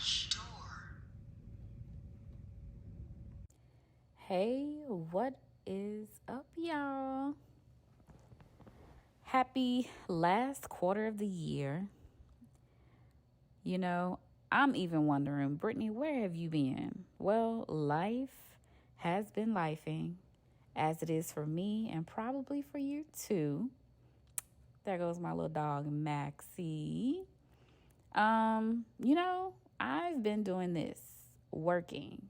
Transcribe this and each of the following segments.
garage door. Hey, what is up, y'all? Happy last quarter of the year. You know, I'm even wondering, Brittney, where have you been? Well, life has been lifing, as it is for me and probably for you too. There goes my little dog, Maxie. I've been doing this, working.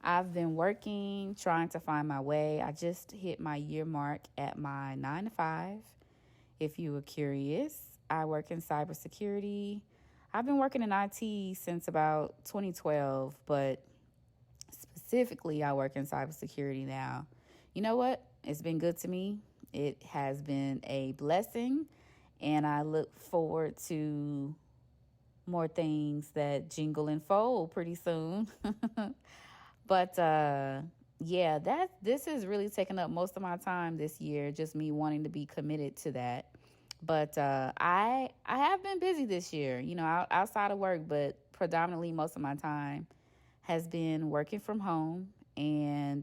I've been working, trying to find my way. I just hit my year mark at my 9 to 5. If you were curious, I work in cybersecurity. I've been working in IT since about 2012, but specifically, I work in cybersecurity now. You know what? It's been good to me. It has been a blessing, and I look forward to more things that jingle and fold pretty soon. But yeah, this has really taken up most of my time this year, just me wanting to be committed to that. But I have been busy this year, outside of work, but predominantly most of my time has been working from home and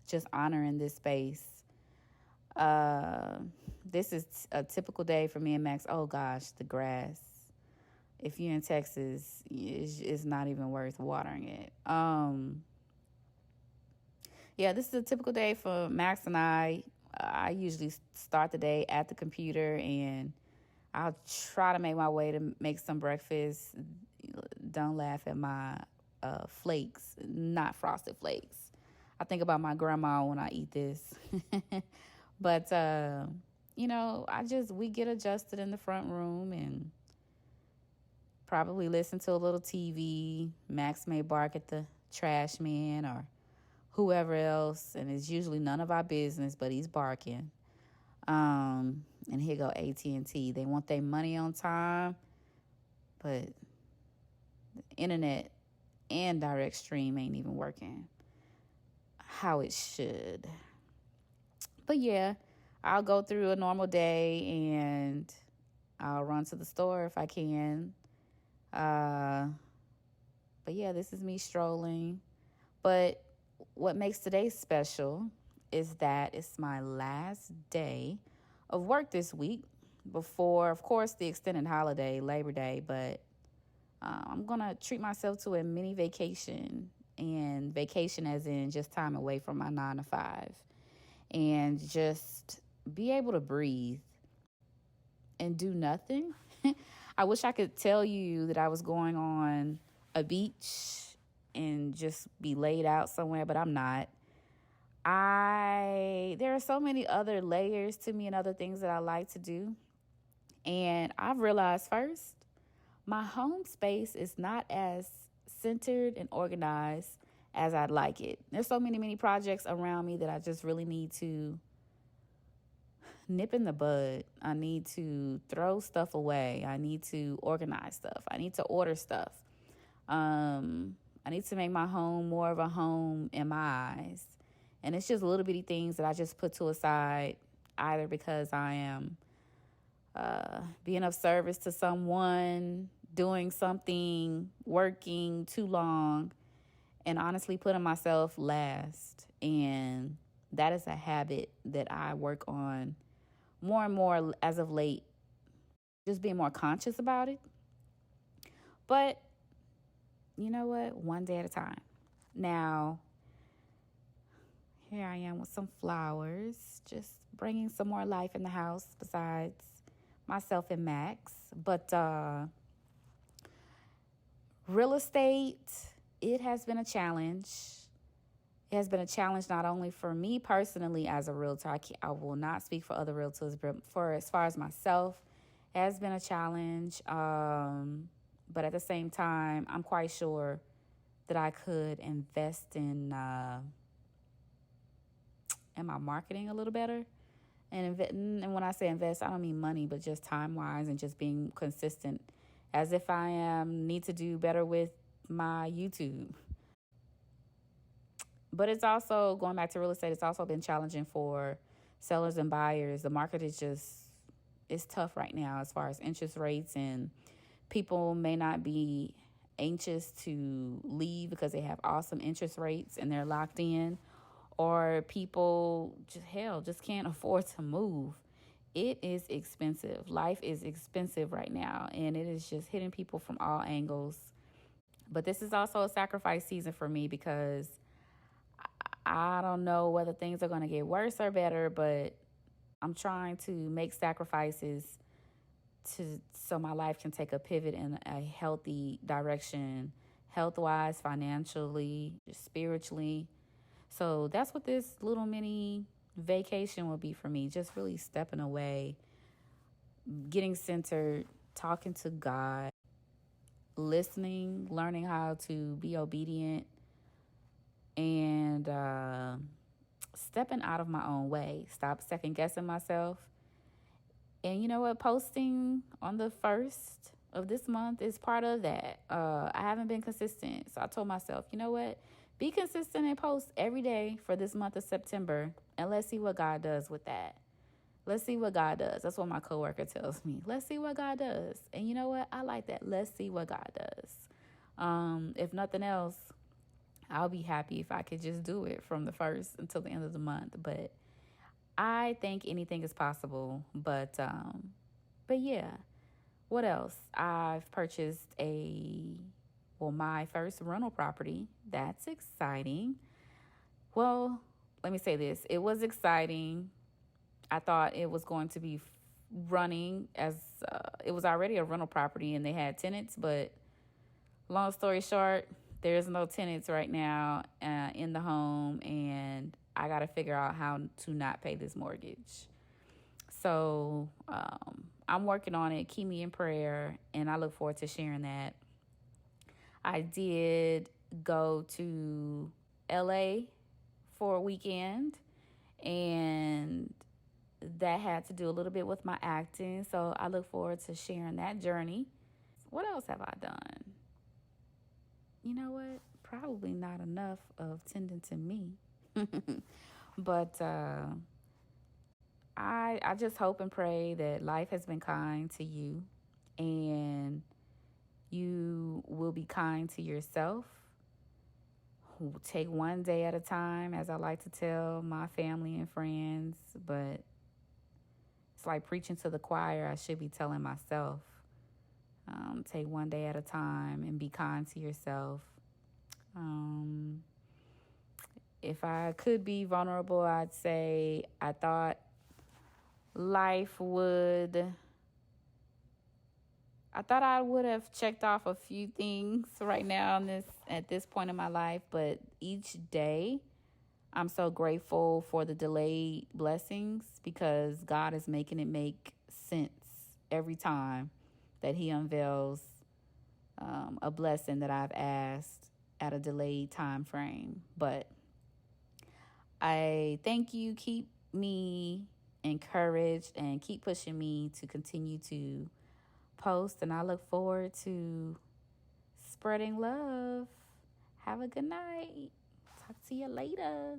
just honoring this space. This is a typical day for me and Max. Oh gosh, the grass. If you're in Texas, it's not even worth watering it. Yeah, this is a typical day for Max and I. I usually start the day at the computer and I'll try to make my way to make some breakfast. Don't laugh at my flakes, not frosted flakes. I think about my grandma when I eat this. But, we get adjusted in the front room and probably listen to a little TV. Max may bark at the trash man or whoever else, and it's usually none of our business, but he's barking. And here go AT&T. They want their money on time, but the internet and direct stream ain't even working how it should. But yeah, I'll go through a normal day and I'll run to the store if I can. But yeah, this is me strolling. But what makes today special is that it's my last day of work this week before, of course, the extended holiday, Labor Day. But I'm going to treat myself to a mini vacation, and vacation as in just time away from my 9 to 5, and just be able to breathe and do nothing. I wish I could tell you that I was going on a beach and just be laid out somewhere, but I'm not. There are so many other layers to me and other things that I like to do. And I've realized first, my home space is not as centered and organized as I'd like it. There's so many projects around me that I just really need to nip in the bud. I need to throw stuff away. I need to organize stuff. I need to order stuff. I need to make my home more of a home in my eyes. And it's just little bitty things that I just put to a side, either because I am being of service to someone, doing something, working too long, and honestly putting myself last. And that is a habit that I work on more and more as of late, just being more conscious about it. But you know what? One day at a time. Now, here I am with some flowers, just bringing some more life in the house besides myself and Max. But real estate, it has been a challenge. It has been a challenge not only for me personally as a realtor. I will not speak for other realtors, but for as far as myself, it has been a challenge. But at the same time, I'm quite sure that I could invest in my marketing a little better. And when I say invest, I don't mean money, but just time-wise and just being consistent, as if I need to do better with my YouTube. But it's also, going back to real estate, it's also been challenging for sellers and buyers. The market is it's tough right now as far as interest rates and People may not be anxious to leave because they have awesome interest rates and they're locked in, or people just can't afford to move. It is expensive. Life is expensive right now, and it is just hitting people from all angles. But this is also a sacrifice season for me because I don't know whether things are going to get worse or better, but I'm trying to make sacrifices so my life can take a pivot in a healthy direction, health wise, financially, spiritually. So that's what this little mini vacation will be for me. Just really stepping away, getting centered, talking to God, listening, learning how to be obedient, and stepping out of my own way. Stop second guessing myself. And you know what? Posting on the 1st of this month is part of that. I haven't been consistent. So I told myself, you know what? Be consistent and post every day for this month of September. And let's see what God does with that. Let's see what God does. That's what my coworker tells me. Let's see what God does. And you know what? I like that. Let's see what God does. If nothing else, I'll be happy if I could just do it from the 1st until the end of the month. But I think anything is possible. But yeah. What else? I've purchased my first rental property. That's exciting. Well, let me say this. It was exciting. I thought it was going to be running as it was already a rental property and they had tenants, but long story short, there's no tenants right now in the home, and I got to figure out how to not pay this mortgage. So I'm working on it. Keep me in prayer, and I look forward to sharing that. I did go to LA for a weekend, and that had to do a little bit with my acting. So I look forward to sharing that journey. What else have I done? You know what? Probably not enough of tending to me. But I just hope and pray that life has been kind to you, and you will be kind to yourself. Take one day at a time, as I like to tell my family and friends, but it's like preaching to the choir. I should be telling myself. Take one day at a time and be kind to yourself. If I could be vulnerable, I'd say I thought I would have checked off a few things right now at this point in my life, but each day I'm so grateful for the delayed blessings because God is making it make sense every time that He unveils a blessing that I've asked at a delayed time frame. But I thank you. Keep me encouraged and keep pushing me to continue to post, and I look forward to spreading love. Have a good night. Talk to you later.